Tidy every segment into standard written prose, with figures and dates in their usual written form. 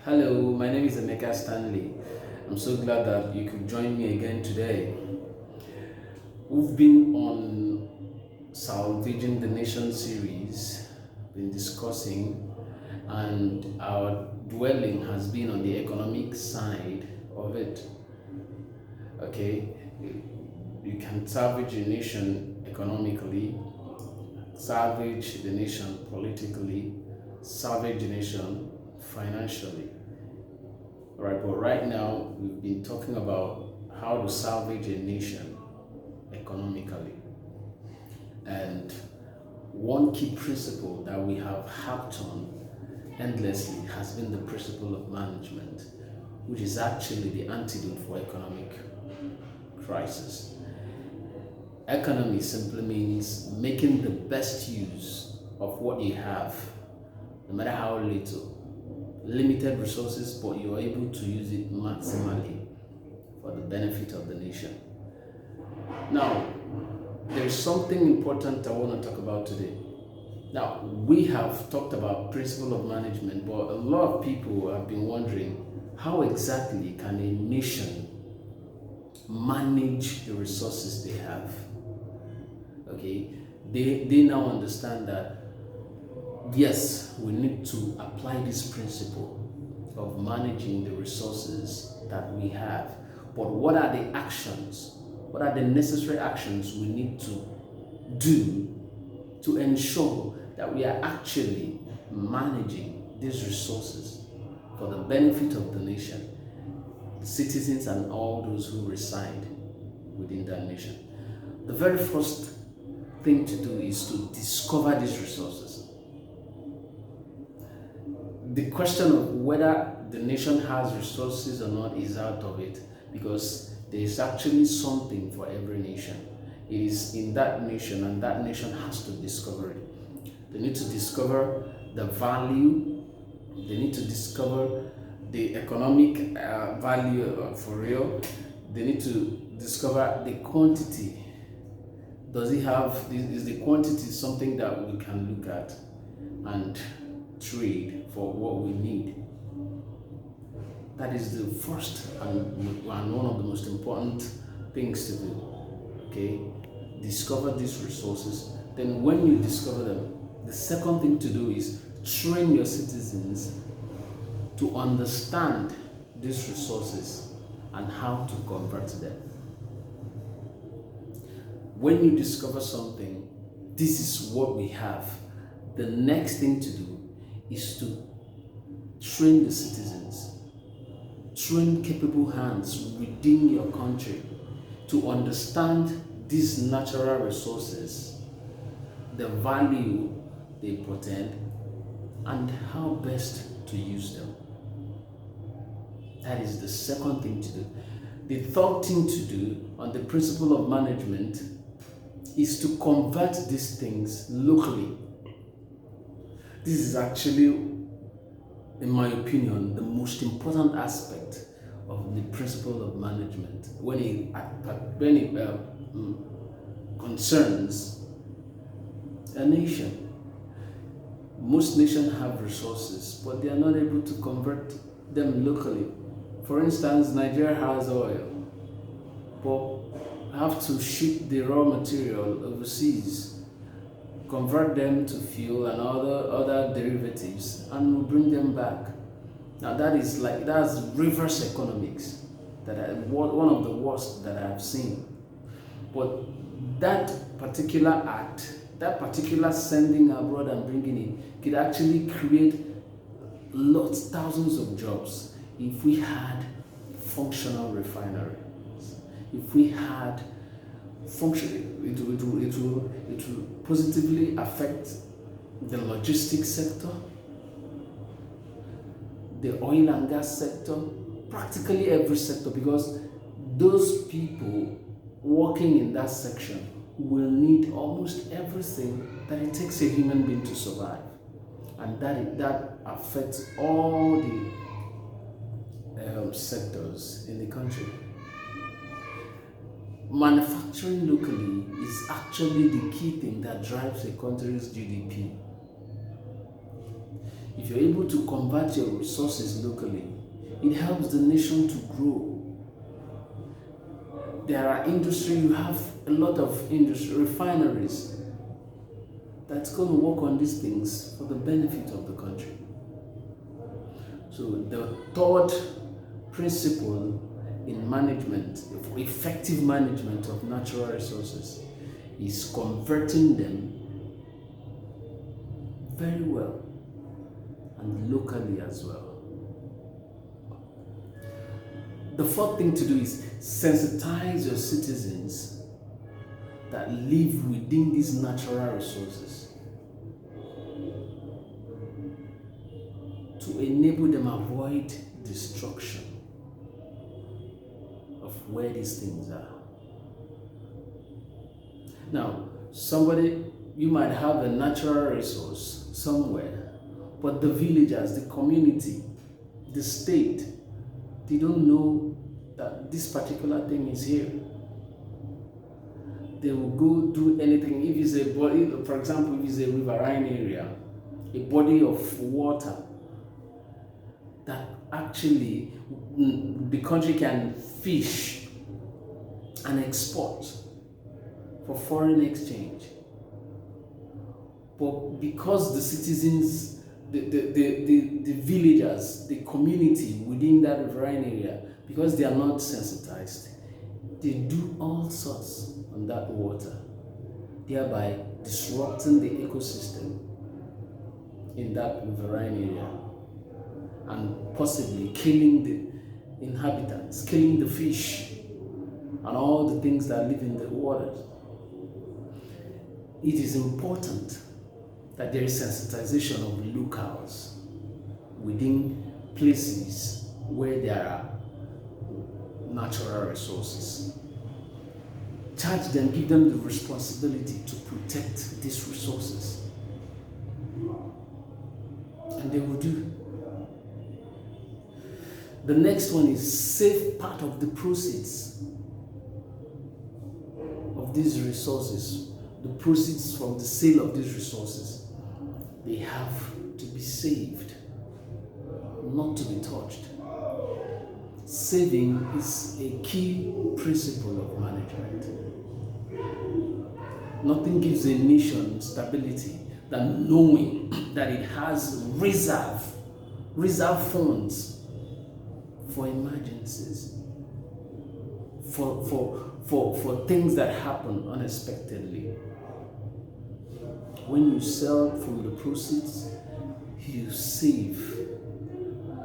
Hello, my name is Emeka Stanley. I'm so glad that you could join me again today. We've been on Salvaging the Nation series, been discussing, and our dwelling has been on the economic side of it. Okay, you can salvage a nation economically, salvage the nation politically, salvage the nation financially. Right, but right now we've been talking about how to salvage a nation economically. And one key principle that we have harped on endlessly has been the principle of management, which is actually the antidote for economic crisis. Economy simply means making the best use of what you have, no matter how little. Limited resources, but you're able to use it maximally for the benefit of the nation. Now, there's something important I want to talk about today. Now, we have talked about principle of management, but a lot of people have been wondering how exactly can a nation manage the resources they have? Okay, they now understand that yes, we need to apply this principle of managing the resources that we have. But what are the actions? What are the necessary actions we need to do to ensure that we are actually managing these resources for the benefit of the nation, the citizens, and all those who reside within that nation? The very first thing to do is to discover these resources. The question of whether the nation has resources or not is out of it, because there is actually something for every nation. It is in that nation, and that nation has to discover it. They need to discover the value, they need to discover the economic value for real, they need to discover the quantity. Does it have, is the quantity something that we can look at and trade for what we need? That is the first and one of the most important things to do. Okay, discover these resources. Then when you discover them, the second thing to do is train your citizens to understand these resources and how to convert them. When you discover something, this is what we have. The next thing to do is to train the citizens, train capable hands within your country to understand these natural resources, the value they portend, and how best to use them. That is the second thing to do. The third thing to do on the principle of management is to convert these things locally. This is actually, in my opinion, the most important aspect of the principle of management when it concerns a nation. Most nations have resources, but they are not able to convert them locally. For instance, Nigeria has oil, but have to ship the raw material overseas, convert them to fuel and other derivatives, and we'll bring them back. Now that's reverse economics, one of the worst that I have seen. But that particular act, that particular sending abroad and bringing in, could actually create thousands of jobs if we had functional refineries. If we had it will positively affect the logistics sector, the oil and gas sector, practically every sector, because those people working in that section will need almost everything that it takes a human being to survive, and that affects all the sectors in the country. Manufacturing locally is actually the key thing that drives a country's GDP. If you're able to convert your resources locally, it helps the nation to grow. There are industry, you have a lot of industry, refineries that's going to work on these things for the benefit of the country. So the third principle in management, effective management of natural resources, is converting them very well and locally as well. The fourth thing to do is sensitize your citizens that live within these natural resources to enable them avoid destruction of where these things are. Now, you might have a natural resource somewhere, but the villagers, the community, the state, they don't know that this particular thing is here. They will go do anything. If it's a body, for example, if it's a riverine area, a body of water that actually the country can fish and export for foreign exchange. But because the citizens, the villagers, the community within that riverine area, because they are not sensitized, they do all sorts on that water, thereby disrupting the ecosystem in that riverine area and possibly killing the inhabitants, killing the fish and all the things that live in the waters. It is important that there is sensitization of locals within places where there are natural resources. Charge them, give them the responsibility to protect these resources. And they will do. The next one is save part of the proceeds of these resources, the proceeds from the sale of these resources. They have to be saved, not to be touched. Saving is a key principle of management. Nothing gives a nation stability than knowing that it has reserve funds for emergencies, for things that happen unexpectedly. When you sell from the proceeds, you save.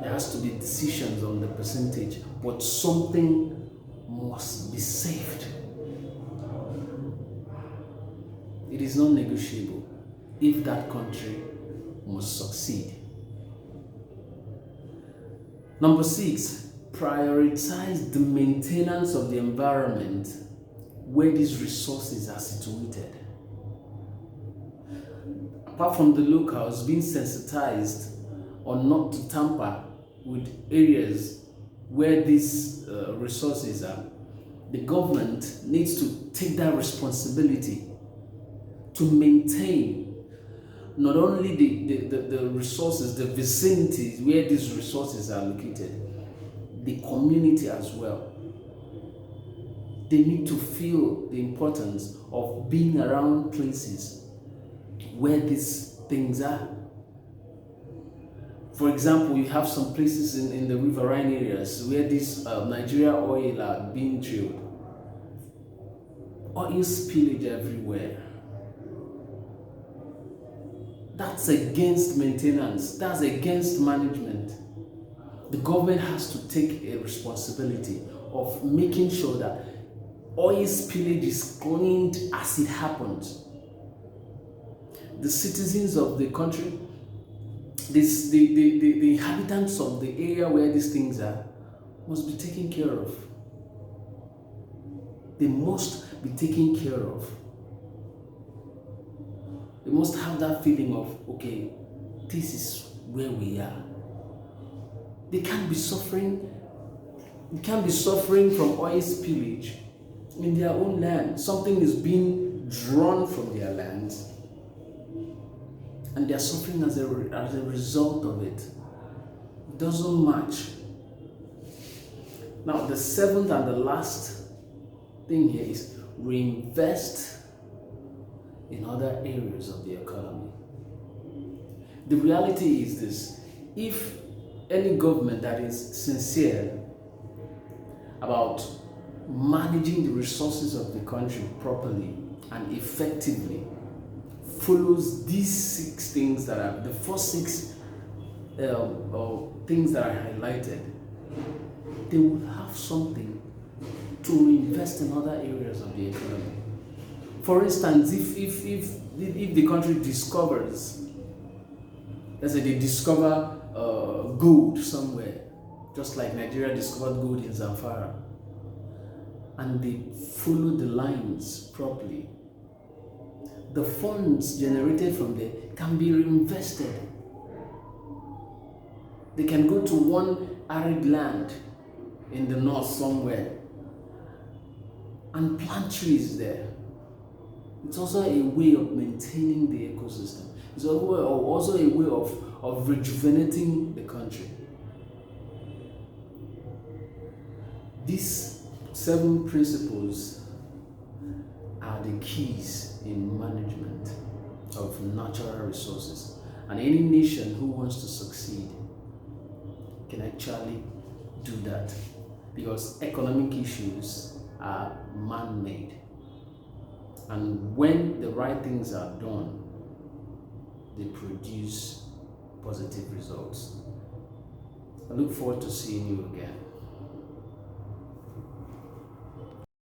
There has to be decisions on the percentage, but something must be saved. It is not negotiable if that country must succeed. Number 6, prioritize the maintenance of the environment where these resources are situated. Apart from the locals being sensitized or not to tamper with areas where these resources are, the government needs to take that responsibility to maintain not only the resources, the vicinities where these resources are located, the community as well. They need to feel the importance of being around places where these things are. For example, you have some places in the riverine areas where this Nigeria oil are being drilled. Oil spillage everywhere. That's against maintenance. That's against management. The government has to take a responsibility of making sure that oil spillage is cleaned as it happens. The citizens of the country, the inhabitants of the area where these things are, must be taken care of. They must be taken care of. They must have that feeling of, okay, this is where we are. They can't be suffering from oil spillage in their own land. Something is being drawn from their lands and they're suffering as a result of it. It doesn't match. Now, the seventh and the last thing here is reinvest in other areas of the economy. The reality is this: if any government that is sincere about managing the resources of the country properly and effectively follows these 6 things that are the first 6 things that I highlighted, they will have something to invest in other areas of the economy. For instance, if the country discovers, let's say they discover gold somewhere, just like Nigeria discovered gold in Zamfara, and they follow the lines properly, the funds generated from there can be reinvested. They can go to one arid land in the north somewhere and plant trees there. It's also a way of maintaining the ecosystem. It's also a way of rejuvenating the country. These 7 principles are the keys in management of natural resources. And any nation who wants to succeed can actually do that, because economic issues are man-made. And when the right things are done, they produce positive results. I look forward to seeing you again.